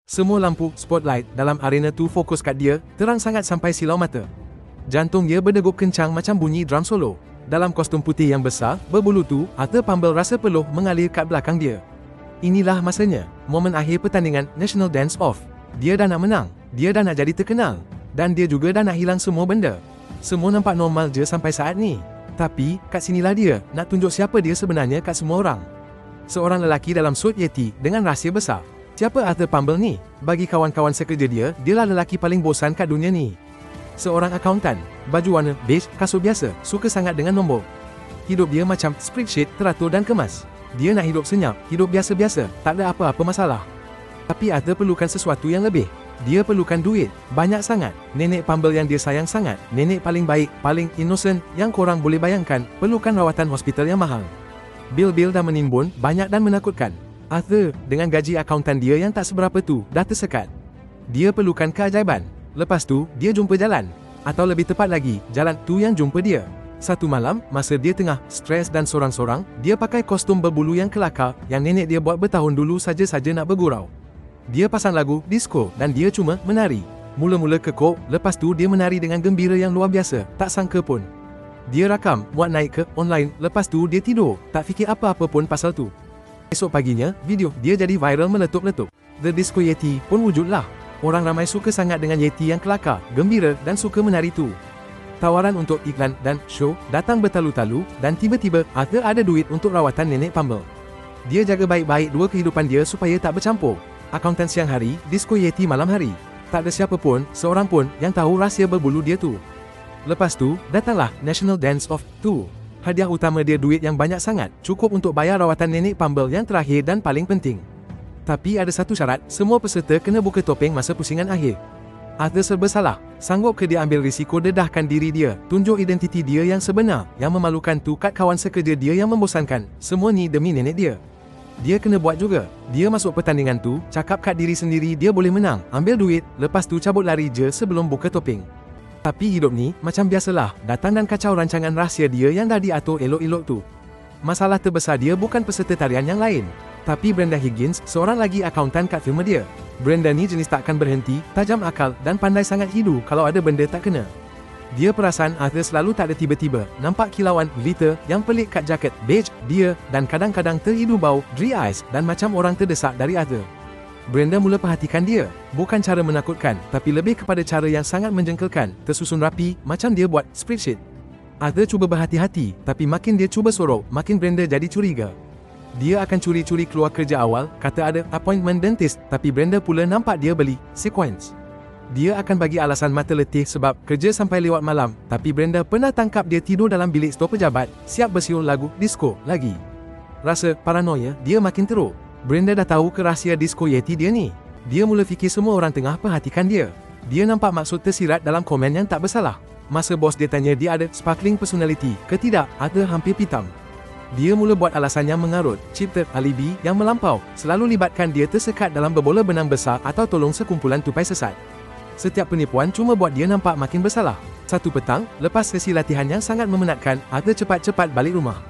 Semua lampu spotlight dalam arena tu fokus kat dia, terang sangat sampai silau mata. Jantung dia berdegup kencang macam bunyi drum solo. Dalam kostum putih yang besar, berbulu tu, Arthur Pumble rasa peluh mengalir kat belakang dia. Inilah masanya, momen akhir pertandingan National Dance Off. Dia dah nak menang, dia dah nak jadi terkenal, dan dia juga dah nak hilang semua benda. Semua nampak normal je sampai saat ni. Tapi, kat sinilah dia, nak tunjuk siapa dia sebenarnya kat semua orang. Seorang lelaki dalam suit Yeti dengan rahsia besar. Siapa Arthur Pumble ni? Bagi kawan-kawan sekerja dia, dialah lelaki paling bosan kat dunia ni. Seorang akauntan, baju warna beige, kasut biasa, suka sangat dengan nombor. Hidup dia macam spreadsheet teratur dan kemas. Dia nak hidup senyap, hidup biasa-biasa, tak ada apa-apa masalah. Tapi Arthur perlukan sesuatu yang lebih. Dia perlukan duit, banyak sangat. Nenek Pumble yang dia sayang sangat, nenek paling baik, paling innocent yang korang boleh bayangkan, perlukan rawatan hospital yang mahal. Bil-bil dah menimbun, banyak dan menakutkan. Arthur, dengan gaji akauntan dia yang tak seberapa tu, dah tersekat. Dia perlukan keajaiban. Lepas tu, dia jumpa jalan. Atau lebih tepat lagi, jalan tu yang jumpa dia. Satu malam, masa dia tengah stres dan sorang-sorang, dia pakai kostum berbulu yang kelakar yang nenek dia buat bertahun dulu saja-saja nak bergurau. Dia pasang lagu disco dan dia cuma menari. Mula-mula kekok, lepas tu dia menari dengan gembira yang luar biasa, tak sangka pun. Dia rakam, muat naik ke online, lepas tu dia tidur, tak fikir apa-apa pun pasal tu. Esok paginya, video dia jadi viral meletup-letup. The Disco Yeti pun wujudlah. Orang ramai suka sangat dengan Yeti yang kelakar, gembira dan suka menari tu. Tawaran untuk iklan dan show datang bertalu-talu dan tiba-tiba Arthur ada duit untuk rawatan nenek Pumble. Dia jaga baik-baik dua kehidupan dia supaya tak bercampur. Akauntan siang hari, Disco Yeti malam hari. Tak ada siapa pun, seorang pun yang tahu rahsia berbulu dia tu. Lepas tu, datanglah National Dance Off 2. Hadiah utama dia duit yang banyak sangat, cukup untuk bayar rawatan nenek Pumble yang terakhir dan paling penting. Tapi ada satu syarat, semua peserta kena buka topeng masa pusingan akhir. Arthur serba salah. Sanggup ke dia ambil risiko dedahkan diri dia, tunjuk identiti dia yang sebenar, yang memalukan tu kat kawan sekerja dia yang membosankan. Semua ni demi nenek dia. Dia kena buat juga. Dia masuk pertandingan tu, cakap kat diri sendiri dia boleh menang, ambil duit, lepas tu cabut lari je sebelum buka topeng. Tapi hidup ni, macam biasalah, datang dan kacau rancangan rahsia dia yang dah diatur elok-elok tu. Masalah terbesar dia bukan peserta tarian yang lain, tapi Brenda Higgins, seorang lagi akauntan kat firma dia. Brenda ni jenis takkan berhenti, tajam akal dan pandai sangat hidu kalau ada benda tak kena. Dia perasan Arthur selalu tak ada tiba-tiba, nampak kilauan glitter yang pelik kat jaket beige dia dan kadang-kadang terhidu bau dry ice dan macam orang terdesak dari Arthur. Brenda mula perhatikan dia, bukan cara menakutkan, tapi lebih kepada cara yang sangat menjengkelkan, tersusun rapi, macam dia buat spreadsheet. Arthur cuba berhati-hati, tapi makin dia cuba sorok, makin Brenda jadi curiga. Dia akan curi-curi keluar kerja awal, kata ada appointment dentist, tapi Brenda pula nampak dia beli sequence. Dia akan bagi alasan mata letih sebab kerja sampai lewat malam, tapi Brenda pernah tangkap dia tidur dalam bilik stor pejabat, siap bersiul lagu disco lagi. Rasa paranoia dia makin teruk. Brenda dah tahu ke rahsia Disco Yeti dia ni. Dia mula fikir semua orang tengah perhatikan dia. Dia nampak maksud tersirat dalam komen yang tak bersalah. Masa bos dia tanya dia ada sparkling personality ke tidak, Arthur hampir pitam. Dia mula buat alasan yang mengarut, cipta alibi yang melampau, selalu libatkan dia tersekat dalam berbola benang besar atau tolong sekumpulan tupai sesat. Setiap penipuan cuma buat dia nampak makin bersalah. Satu petang, lepas sesi latihan yang sangat memenatkan, Arthur cepat-cepat balik rumah.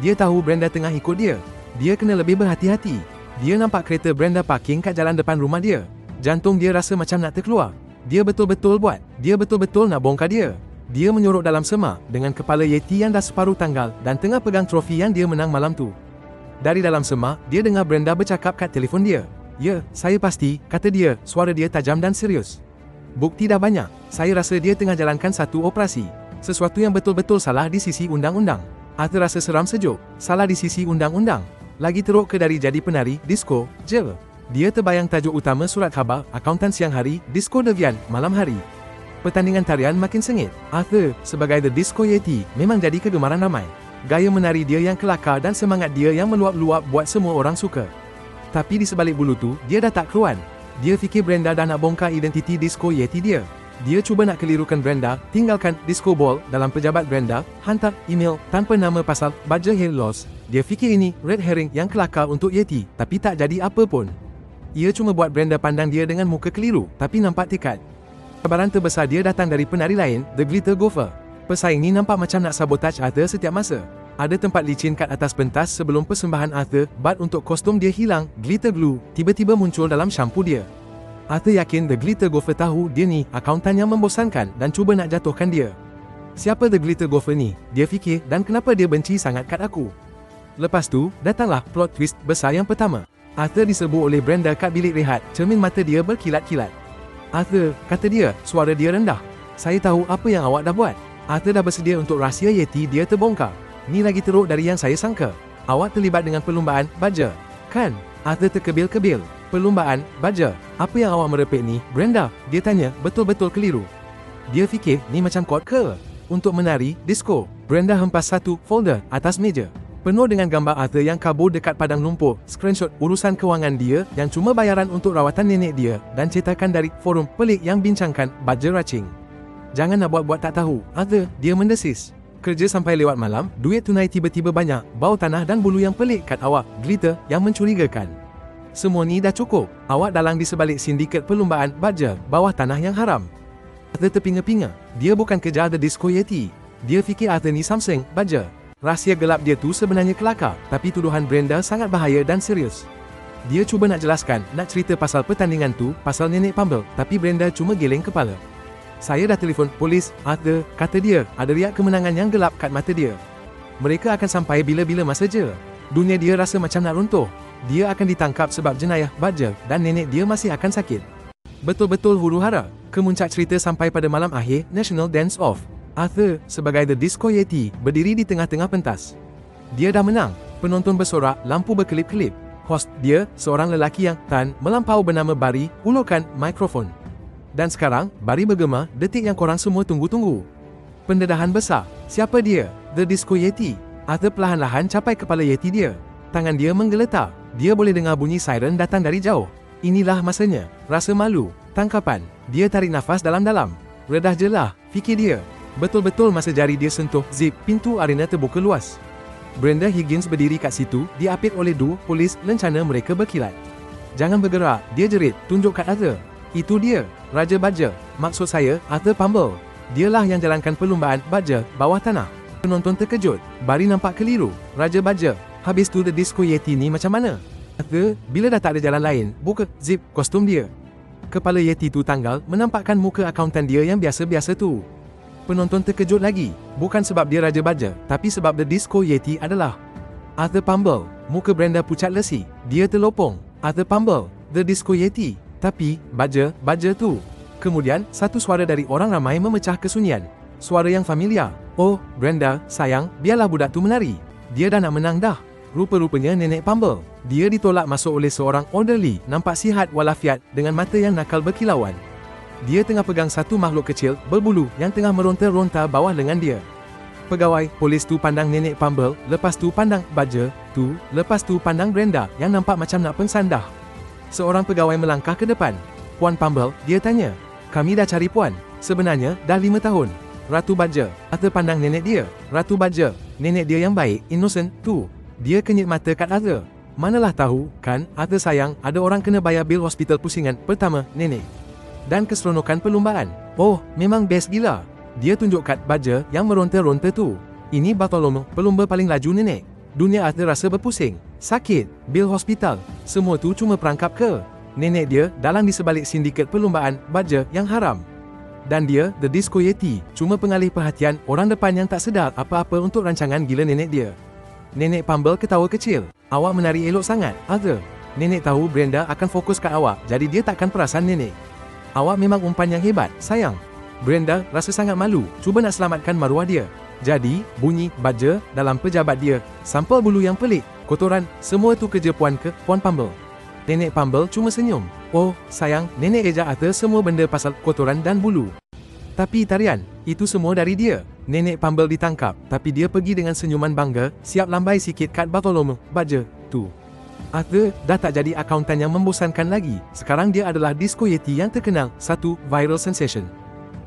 Dia tahu Brenda tengah ikut dia. Dia kena lebih berhati-hati. Dia nampak kereta Brenda parking kat jalan depan rumah dia. Jantung dia rasa macam nak terkeluar. Dia betul-betul buat. Dia betul-betul nak bongkar dia. Dia menyorok dalam semak dengan kepala Yeti yang dah separuh tanggal dan tengah pegang trofi yang dia menang malam tu. Dari dalam semak, dia dengar Brenda bercakap kat telefon dia. "Ya, saya pasti," kata dia, suara dia tajam dan serius. "Bukti dah banyak. Saya rasa dia tengah jalankan satu operasi. Sesuatu yang betul-betul salah di sisi undang-undang." Arthur rasa seram sejuk. Salah di sisi undang-undang. Lagi teruk ke dari jadi penari disco je. Dia terbayang tajuk utama surat khabar akauntan siang hari, Disco Devian malam hari. Pertandingan tarian makin sengit. Arthur, sebagai The Disco Yeti, memang jadi kegemaran ramai. Gaya menari dia yang kelakar dan semangat dia yang meluap-luap buat semua orang suka. Tapi di sebalik bulu tu, dia dah tak keruan. Dia fikir Brenda dah nak bongkar identiti Disco Yeti dia. Dia cuba nak kelirukan Brenda, tinggalkan disco ball dalam pejabat Brenda, hantar email tanpa nama pasal budget hair loss. Dia fikir ini red herring yang kelakar untuk Yeti, tapi tak jadi apa pun. Ia cuma buat Brenda pandang dia dengan muka keliru, tapi nampak tekad. Cabaran terbesar dia datang dari penari lain, The Glitter Gopher. Pesaing ni nampak macam nak sabotaj Arthur setiap masa. Ada tempat licin kat atas pentas sebelum persembahan Arthur, bat untuk kostum dia hilang, glitter glue, tiba-tiba muncul dalam shampoo dia. Arthur yakin The Glitter Gopher tahu dia ni akuntan yang membosankan dan cuba nak jatuhkan dia. Siapa The Glitter Gopher ni? Dia fikir, dan kenapa dia benci sangat kat aku? Lepas tu, datanglah plot twist besar yang pertama. Arthur diserbu oleh Brenda kat bilik rehat, cermin mata dia berkilat-kilat. Arthur, kata dia, suara dia rendah. Saya tahu apa yang awak dah buat. Arthur dah bersedia untuk rahsia Yeti dia terbongkar. Ni lagi teruk dari yang saya sangka. Awak terlibat dengan perlumbaan baja, kan? Arthur terkebil-kebil. Perlumbaan baja. Apa yang awak merepek ni, Brenda? Dia tanya, betul-betul keliru. Dia fikir, ni macam kod ke? Untuk menari, disco. Brenda hempas satu folder atas meja. Penuh dengan gambar Arthur yang kabur dekat padang lumpur, screenshot urusan kewangan dia yang cuma bayaran untuk rawatan nenek dia, dan cetakan dari forum pelik yang bincangkan baja racing. Jangan nak buat-buat tak tahu, Arthur, dia mendesis. Kerja sampai lewat malam, duit tunai tiba-tiba banyak, bau tanah dan bulu yang pelik kat awak, glitter yang mencurigakan. Semua ni dah cukup. Awak dalang di sebalik sindiket perlumbaan baja bawah tanah yang haram. Arthur terpinga-pinga. Dia bukan kejar The Disco Yeti. Dia fikir Arthur ni Samsung baja. Rahsia gelap dia tu sebenarnya kelakar, tapi tuduhan Brenda sangat bahaya dan serius. Dia cuba nak jelaskan, nak cerita pasal pertandingan tu, pasal nenek Pumble, tapi Brenda cuma geleng kepala. Saya dah telefon polis, Arthur, kata dia, ada riak kemenangan yang gelap kat mata dia. Mereka akan sampai bila-bila masa je. Dunia dia rasa macam nak runtuh. Dia akan ditangkap sebab jenayah baja dan nenek dia masih akan sakit. Betul-betul huru-hara. Kemuncak cerita sampai pada malam akhir National Dance Off. Arthur, sebagai The Disco Yeti, berdiri di tengah-tengah pentas. Dia dah menang. Penonton bersorak, lampu berkelip-kelip. Host dia, seorang lelaki yang tan melampau bernama Barry, ulurkan mikrofon. Dan sekarang, Barry bergema, detik yang korang semua tunggu-tunggu. Pendedahan besar. Siapa dia? The Disco Yeti. Arthur perlahan-lahan capai kepala Yeti dia. Tangan dia menggeletar. Dia boleh dengar bunyi siren datang dari jauh. Inilah masanya. Rasa malu. Tangkapan. Dia tarik nafas dalam-dalam. Redah je lah, fikir dia. Betul-betul masa jari dia sentuh zip, pintu arena terbuka luas. Brenda Higgins berdiri kat situ, diapit oleh dua polis, lencana mereka berkilat. Jangan bergerak, dia jerit, tunjuk kat Arthur. Itu dia, Raja Baja. Maksud saya, Arthur Pumble. Dialah yang jalankan perlumbaan baja bawah tanah. Penonton terkejut. Barry nampak keliru. Raja Baja. Habis tu The Disco Yeti ni macam mana? Arthur, bila dah tak ada jalan lain, buka zip kostum dia. Kepala Yeti tu tanggal, menampakkan muka akuntan dia yang biasa-biasa tu. Penonton terkejut lagi. Bukan sebab dia Raja Baja, tapi sebab The Disco Yeti adalah Arthur Pumble. Muka Brenda pucat lesi. Dia terlopong. Arthur Pumble, The Disco Yeti. Tapi, baja tu. Kemudian, satu suara dari orang ramai memecah kesunyian. Suara yang familiar. Oh, Brenda, sayang, biarlah budak tu menari. Dia dah nak menang dah. Rupa-rupanya nenek Pumble. Dia ditolak masuk oleh seorang orderly, nampak sihat walafiat dengan mata yang nakal berkilauan. Dia tengah pegang satu makhluk kecil, berbulu, yang tengah meronta-ronta bawah lengan dia. Pegawai polis tu pandang nenek Pumble, lepas tu pandang baja tu, lepas tu pandang Brenda yang nampak macam nak pengsan dah. Seorang pegawai melangkah ke depan. Puan Pumble, dia tanya. Kami dah cari puan. Sebenarnya, dah 5 tahun. Ratu Baja. Arthur pandang nenek dia. Ratu Baja. Nenek dia yang baik, innocent, tu. Dia kenyit mata kat Arthur. Manalah tahu, kan, Arthur sayang, ada orang kena bayar bil hospital pusingan. Pertama, nenek. Dan keseronokan perlumbaan. Oh, memang best gila. Dia tunjuk kat baja yang meronta-ronta tu. Ini Bartholomew, pelumba paling laju nenek. Dunia Arthur rasa berpusing. Sakit, bil hospital. Semua tu cuma perangkap ke? Nenek dia dalang di sebalik sindiket perlumbaan baja yang haram. Dan dia, The Disco Yeti, cuma pengalih perhatian orang depan yang tak sedar apa-apa untuk rancangan gila nenek dia. Nenek Pumble ketawa kecil. Awak menari elok sangat, Arthur. Nenek tahu Brenda akan fokus kat awak, jadi dia takkan perasan nenek. Awak memang umpan yang hebat, sayang. Brenda rasa sangat malu, cuba nak selamatkan maruah dia. Jadi, bunyi baja dalam pejabat dia. Sampel bulu yang pelik, kotoran, semua tu kerja puan ke, Puan Pumble. Nenek Pumble cuma senyum. Oh, sayang, nenek eja Arthur semua benda pasal kotoran dan bulu. Tapi tarian, itu semua dari dia. Nenek Pumble ditangkap, tapi dia pergi dengan senyuman bangga, siap lambai sikit kat Bartholomew, baja tu. Arthur dah tak jadi akuntan yang membosankan lagi. Sekarang dia adalah Disco Yeti yang terkenal, satu viral sensation.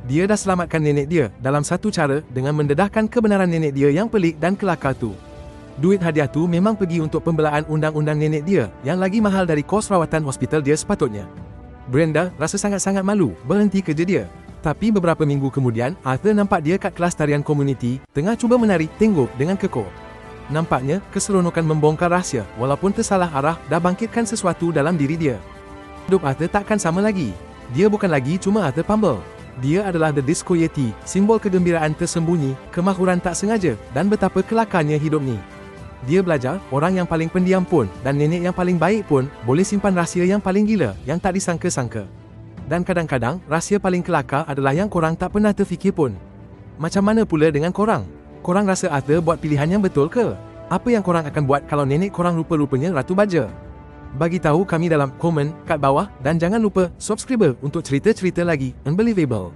Dia dah selamatkan nenek dia dalam satu cara dengan mendedahkan kebenaran nenek dia yang pelik dan kelakar tu. Duit hadiah tu memang pergi untuk pembelaan undang-undang nenek dia yang lagi mahal dari kos rawatan hospital dia sepatutnya. Brenda rasa sangat-sangat malu berhenti kerja dia. Tapi beberapa minggu kemudian, Arthur nampak dia kat kelas tarian komuniti, tengah cuba menari tenggok dengan kekor. Nampaknya, keseronokan membongkar rahsia, walaupun tersalah arah, dah bangkitkan sesuatu dalam diri dia. hidup Arthur takkan sama lagi. Dia bukan lagi cuma Arthur Pumble. Dia adalah The Disco Yeti, simbol kegembiraan tersembunyi, kemakmuran tak sengaja, dan betapa kelakarnya hidup ni. Dia belajar, orang yang paling pendiam pun, dan nenek yang paling baik pun, boleh simpan rahsia yang paling gila, yang tak disangka-sangka. Dan kadang-kadang, rahsia paling kelakar adalah yang korang tak pernah terfikir pun. Macam mana pula dengan korang? Korang rasa Arthur buat pilihan yang betul ke? Apa yang korang akan buat kalau nenek korang rupa-rupanya Ratu Baja? Bagi tahu kami dalam komen kat bawah dan jangan lupa subscribe untuk cerita-cerita lagi unbelievable.